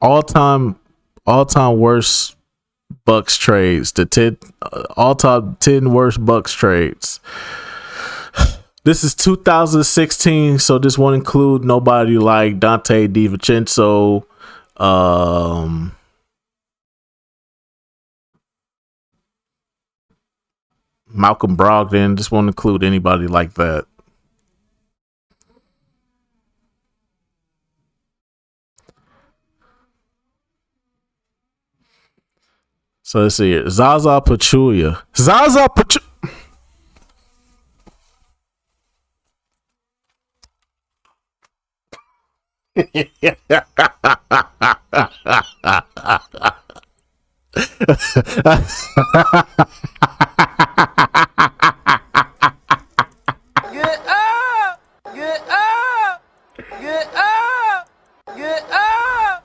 all time worst Bucks trades. The 10 all time 10 worst Bucks trades. This is 2016, so this won't include nobody like Dante DiVincenzo, Malcolm Brogdon. This won't include anybody like that. So let's see here. Zaza Pachulia. Get up! Get up! Get up! Get up!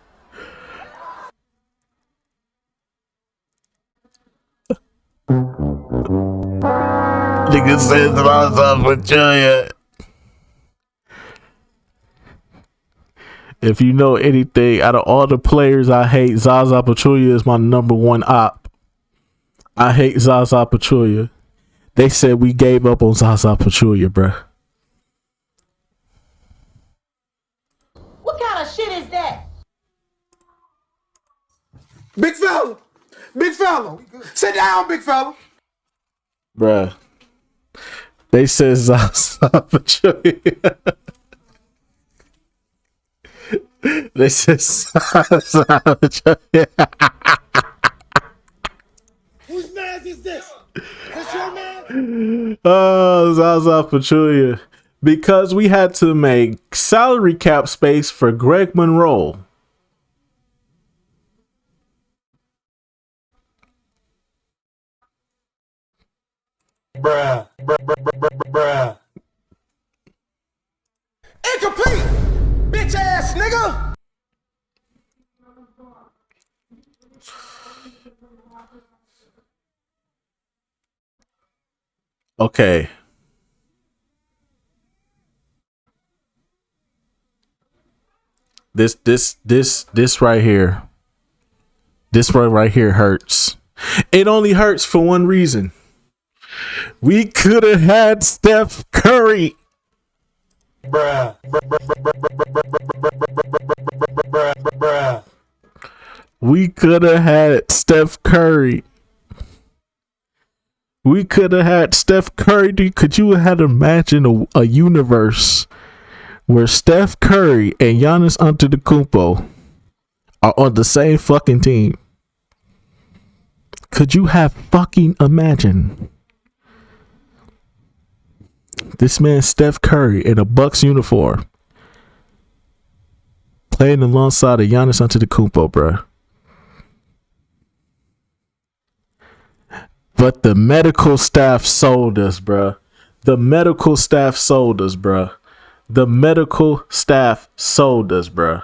Nigga says Zaza Pachulia. If you know anything, out of all the players I hate, Zaza Pachulia is my number one op. I hate Zaza Pachulia. They said we gave up on Zaza Pachulia, bruh. What kind of shit is that? Big fella. Big fella. Sit down, big fella. Bruh. They said Zaza Pachulia. They said Zaza Pachulia. Whose man is this? This your man? Oh, Zaza Pachulia. Because we had to make salary cap space for Greg Monroe. Bruh. Bruh. Incomplete! Bitch ass nigga! Okay. This right here. This right here hurts. It only hurts for one reason. We could have had Steph Curry. Bruh. We could have had Steph Curry. We could have had Steph Curry. Could you have imagined a universe where Steph Curry and Giannis Antetokounmpo are on the same fucking team? Could you have fucking imagined this man Steph Curry in a Bucks uniform playing alongside of Giannis Antetokounmpo, bro? But the medical staff sold us, bro. The medical staff sold us, bro. The medical staff sold us, bro.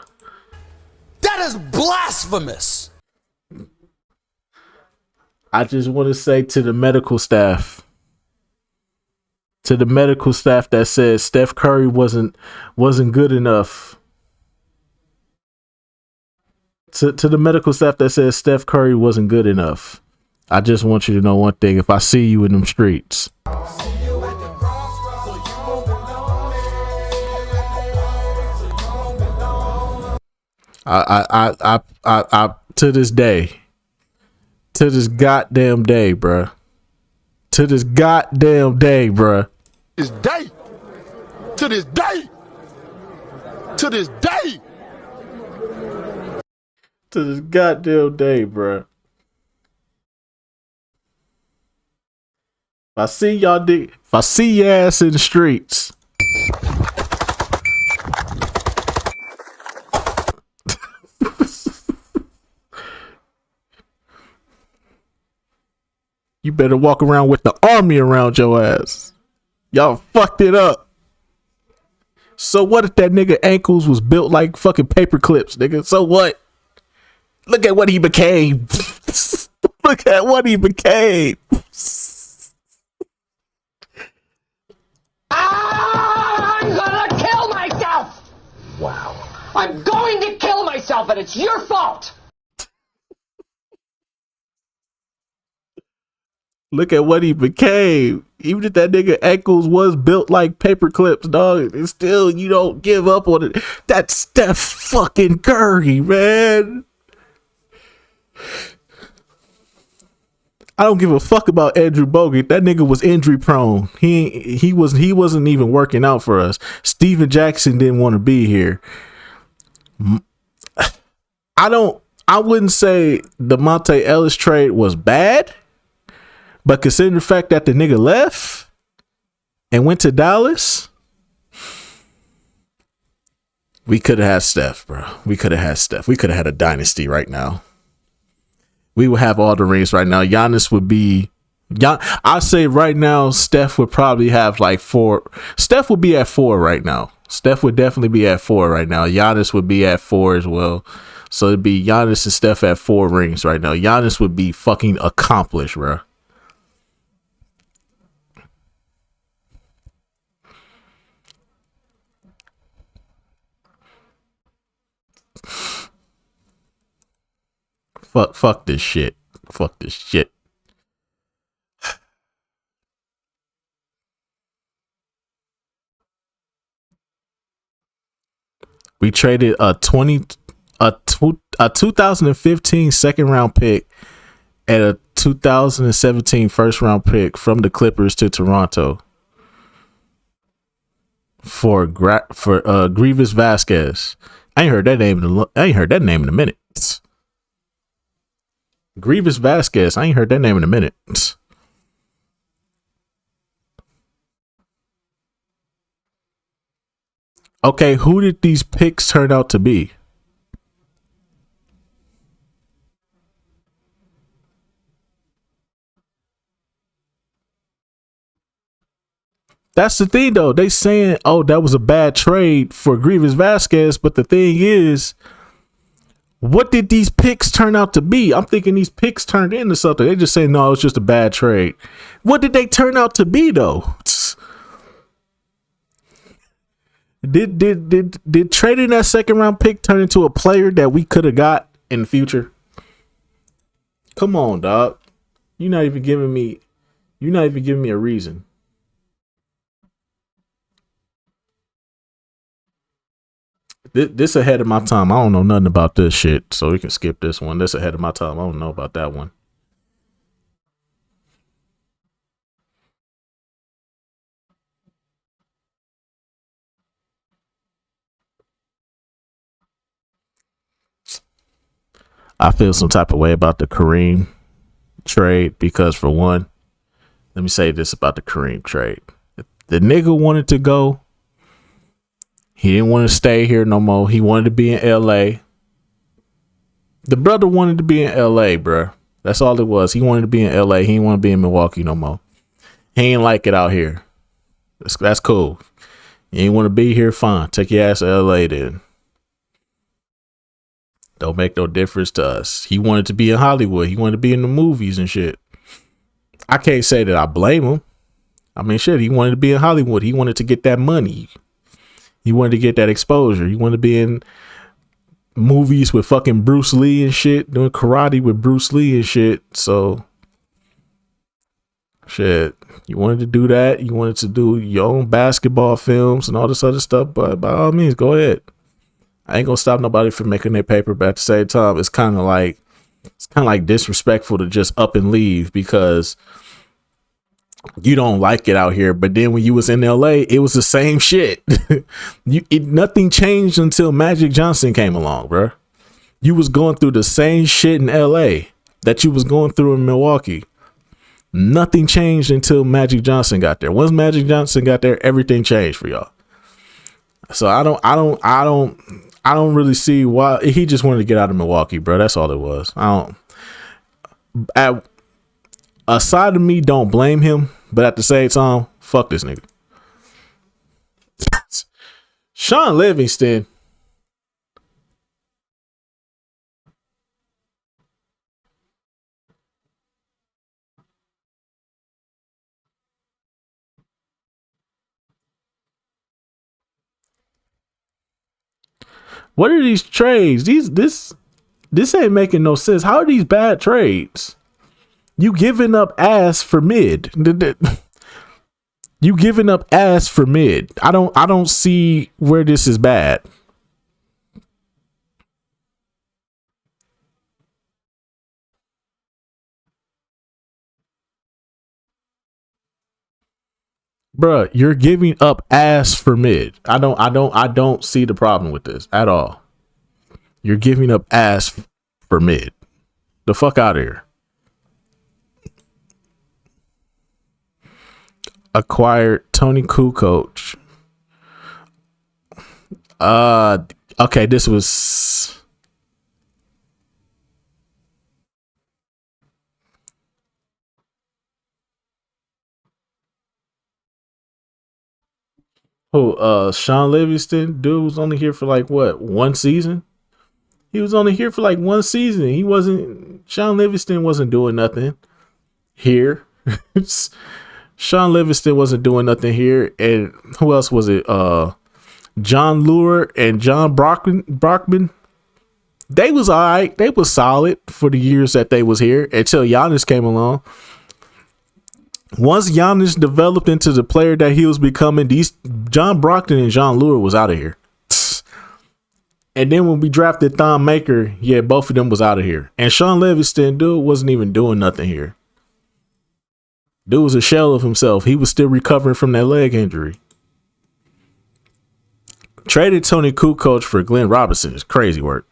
That is blasphemous! I just want to say to the medical staff, that says Steph Curry wasn't good enough. To the medical staff that says Steph Curry wasn't good enough. I just want you to know one thing. If I see you in them streets, I to this day, to this goddamn day, bruh. To this goddamn day, bruh. This day. To this day. To this day. To this goddamn day, bruh. If I see y'all, if I see your ass in the streets, you better walk around with the army around your ass. Y'all fucked it up. So what if that nigga ankles was built like fucking paper clips, nigga? So what? Look at what he became. Look at what he became. I'm gonna kill myself! Wow. I'm going to kill myself! myself, and it's your fault. Look at what he became. Even if that nigga ankles was built like paper clips, dog, it's still, you don't give up on it. That's Steph fucking Curry, man. I don't give a fuck about Andrew Bogut. That nigga was injury prone. He wasn't even working out for us. Steven Jackson didn't want to be here. I wouldn't say the Monte Ellis trade was bad, but considering the fact that the nigga left and went to Dallas, we could have had Steph, bro. We could have had Steph. We could have had a dynasty right now. We would have all the rings right now. Giannis would be, I say right now, Steph would probably have like 4. Steph would be at 4 right now. Steph would definitely be at 4 right now. Giannis would be at 4 as well. So it'd be Giannis and Steph at 4 rings right now. Giannis would be fucking accomplished, bro. Fuck this shit. Fuck this shit. We traded a 2015 second round pick and a 2017 first round pick from the Clippers to Toronto for Grievous Vasquez. I ain't heard that name in a minute. Grievous Vasquez. I ain't heard that name in a minute. Okay, who did these picks turn out to be? That's the thing, though. They saying, oh, that was a bad trade for Grievous Vasquez. But the thing is, what did these picks turn out to be? I'm thinking these picks turned into something. They just say, no, it's just a bad trade. What did they turn out to be, though? Did trading that second round pick turn into a player that we could have got in the future? Come on, dog. You're not even giving me a reason. This ahead of my time. I don't know nothing about this shit, so we can skip this one. This ahead of my time. I don't know about that one. I feel some type of way about the Kareem trade because, for one, let me say this about the Kareem trade. The nigga wanted to go. He didn't want to stay here no more. He wanted to be in LA. The brother wanted to be in LA, bruh. That's all it was. He wanted to be in LA. He didn't want to be in Milwaukee no more. He ain't like it out here. That's cool. You ain't want to be here, fine. Take your ass to LA then. Don't make no difference to us. He wanted to be in Hollywood. He wanted to be in the movies and shit. I can't say that I blame him. I mean, shit, he wanted to be in Hollywood. He wanted to get that money. He wanted to get that exposure. He wanted to be in movies with fucking Bruce Lee and shit, doing karate with Bruce Lee and shit. So, shit, you wanted to do that. You wanted to do your own basketball films and all this other stuff. But by all means, go ahead. I ain't gonna stop nobody from making their paper. But at the same time, it's kind of like disrespectful to just up and leave because you don't like it out here. But then when you was in LA, it was the same shit. Nothing changed until Magic Johnson came along, bro. You was going through the same shit in LA that you was going through in Milwaukee. Nothing changed until Magic Johnson got there. Once Magic Johnson got there, everything changed for y'all. So I don't really see why he just wanted to get out of Milwaukee, bro. That's all it was. A side of me don't blame him, but at the same time, fuck this nigga. Sean Livingston. What are these trades? This ain't making no sense. How are these bad trades? You giving up ass for mid. You giving up ass for mid. I don't see where this is bad. Bruh, you're giving up ass for mid. I don't see the problem with this at all. You're giving up ass for mid. The fuck out of here. Acquired Tony Kukoc. Okay, this was Sean Livingston. Dude was only here for like what, one season? He was only here for like one season. Sean Livingston wasn't doing nothing here. Sean Livingston wasn't doing nothing here. And who else was it? John Lure and John Brockman. They was all right. They was solid for the years that they was here until Giannis came along. Once Giannis developed into the player that he was becoming, John Brockton and John Lure was out of here. And then when we drafted Thon Maker, yeah, both of them was out of here. And Sean Livingston, dude, wasn't even doing nothing here. Dude was a shell of himself. He was still recovering from that leg injury. Traded Tony Kukoc for Glenn Robinson is crazy work.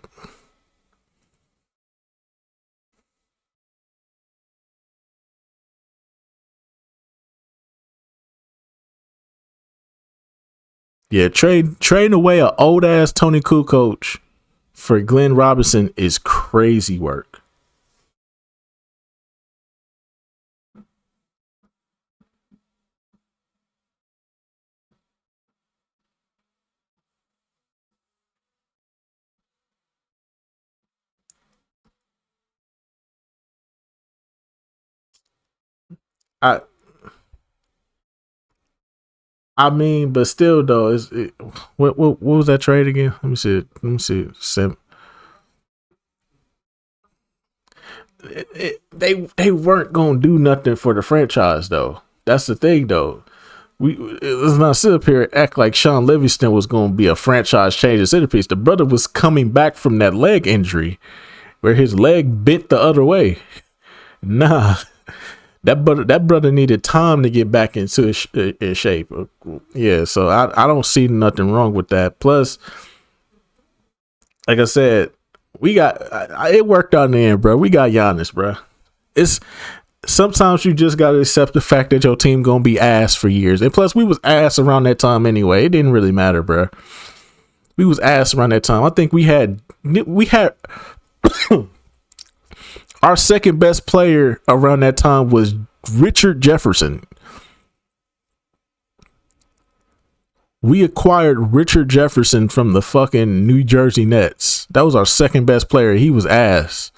Yeah, trading away an old ass Tony Kukoc for Glenn Robinson is crazy work. I mean, but still though, what was that trade again? Let me see. They weren't gonna do nothing for the franchise though. That's the thing though. Let's not sit up here and act like Sean Livingston was gonna be a franchise changing centerpiece. The brother was coming back from that leg injury where his leg bent the other way. Nah. That brother needed time to get back into his shape. Yeah, so I don't see nothing wrong with that. Plus, like I said, it worked out in the end, bro. We got Giannis, bro. It's sometimes you just gotta accept the fact that your team gonna be ass for years. And plus, we was ass around that time anyway. It didn't really matter, bro. We was ass around that time. I think we had our second best player around that time was Richard Jefferson. We acquired Richard Jefferson from the fucking New Jersey Nets. That was our second best player. He was ass.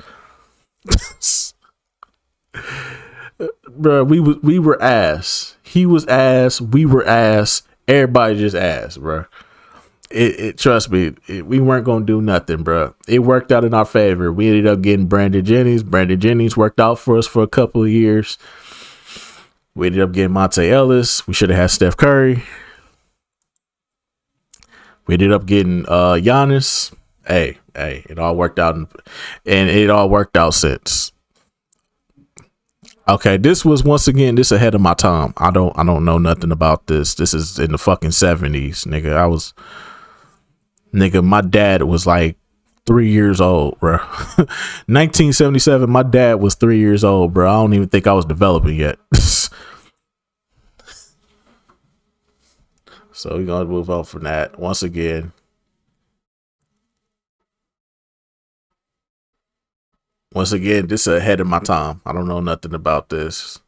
Bro, we were ass. He was ass. We were ass. Everybody just ass, bro. Trust me, we weren't gonna do nothing, bro. It worked out in our favor. We ended up getting Brandon Jennings. Brandon Jennings worked out for us for a couple of years. We ended up getting Monte Ellis. We should have had Steph Curry. We ended up getting Giannis. Hey, it all worked out, and it all worked out since. Okay, this was once again this ahead of my time. I don't know nothing about this. This is in the fucking 70s, nigga. Nigga, my dad was like 3 years old, bro. 1977, my dad was 3 years old, bro. I don't even think I was developing yet. So we're gonna move on from that once again. Once again, this is ahead of my time. I don't know nothing about this.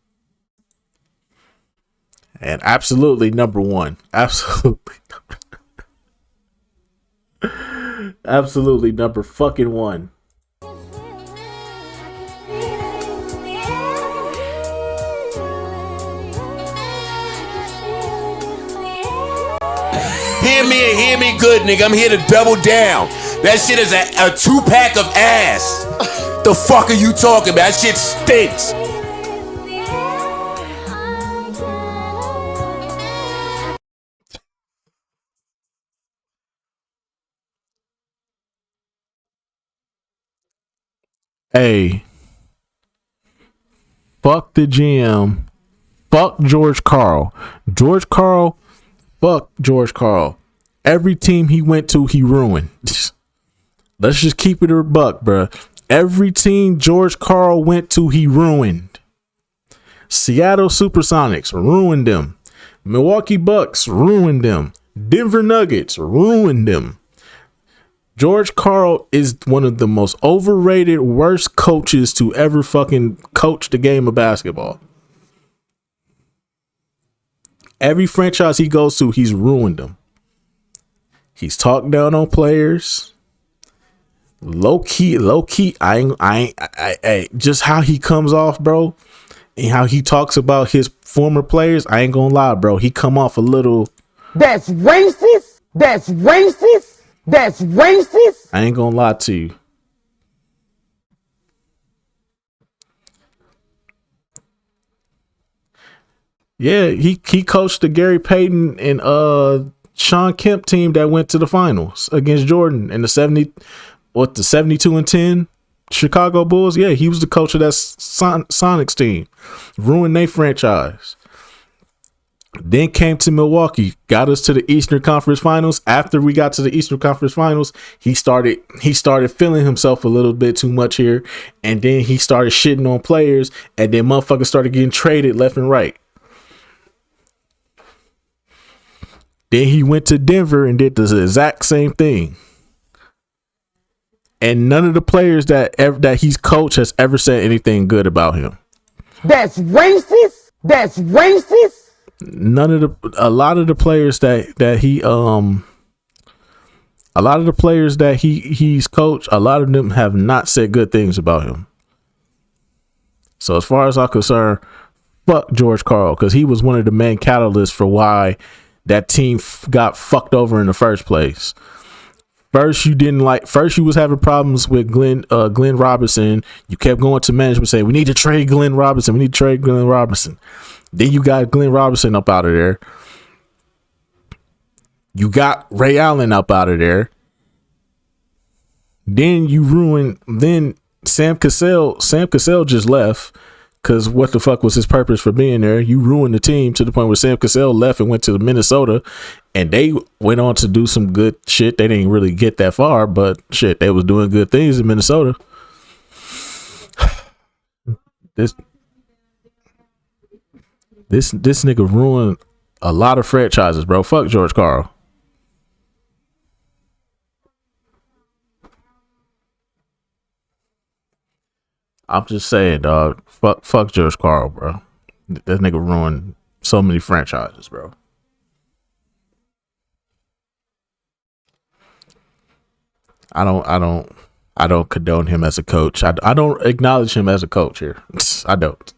And absolutely number one. Absolutely. Absolutely number fucking one. Hear me and hear me good, nigga. I'm here to double down. That shit is a 2-pack of ass. The fuck are you talking about? That shit stinks. Hey, fuck the GM. Fuck George Karl. George Karl. Fuck George Karl. Every team he went to, he ruined. Let's just keep it a buck, bruh. Every team George Karl went to, he ruined. Seattle Supersonics ruined them. Milwaukee Bucks ruined them. Denver Nuggets ruined them. George Karl is one of the most overrated, worst coaches to ever fucking coach the game of basketball. Every franchise he goes to, he's ruined them. He's talked down on players. Low key. I just how he comes off, bro, and how he talks about his former players. I ain't gonna lie, bro. He come off a little. That's racist. That's racist. That's racist. I ain't gonna lie to you. Yeah, he coached the Gary Payton and Sean Kemp team that went to the finals against Jordan in the 72-10 Chicago Bulls. Yeah, he was the coach of that Sonics team. Ruined their franchise. Then came to Milwaukee, got us to the Eastern Conference Finals. After we got to the Eastern Conference Finals, he started feeling himself a little bit too much here, and then he started shitting on players, and then motherfuckers started getting traded left and right. Then he went to Denver and did the exact same thing. And none of the players that he's coached has ever said anything good about him. That's racist. That's racist. A lot of the players that he's coached, a lot of them have not said good things about him. So as far as I'm concerned, fuck George Karl, because he was one of the main catalysts for why that team got fucked over in the first place. First, you was having problems with Glenn Robinson. You kept going to management saying, we need to trade Glenn Robinson. Then you got Glenn Robinson up out of there. You got Ray Allen up out of there. Then Sam Cassell just left. Because what the fuck was his purpose for being there? You ruined the team to the point where Sam Cassell left and went to Minnesota, and they went on to do some good shit. They didn't really get that far, but shit, they was doing good things in Minnesota. This nigga ruined a lot of franchises, bro. Fuck George Karl. I'm just saying, dog. Fuck George Karl, bro. That nigga ruined so many franchises, bro. I don't condone him as a coach. I don't acknowledge him as a coach here. I don't.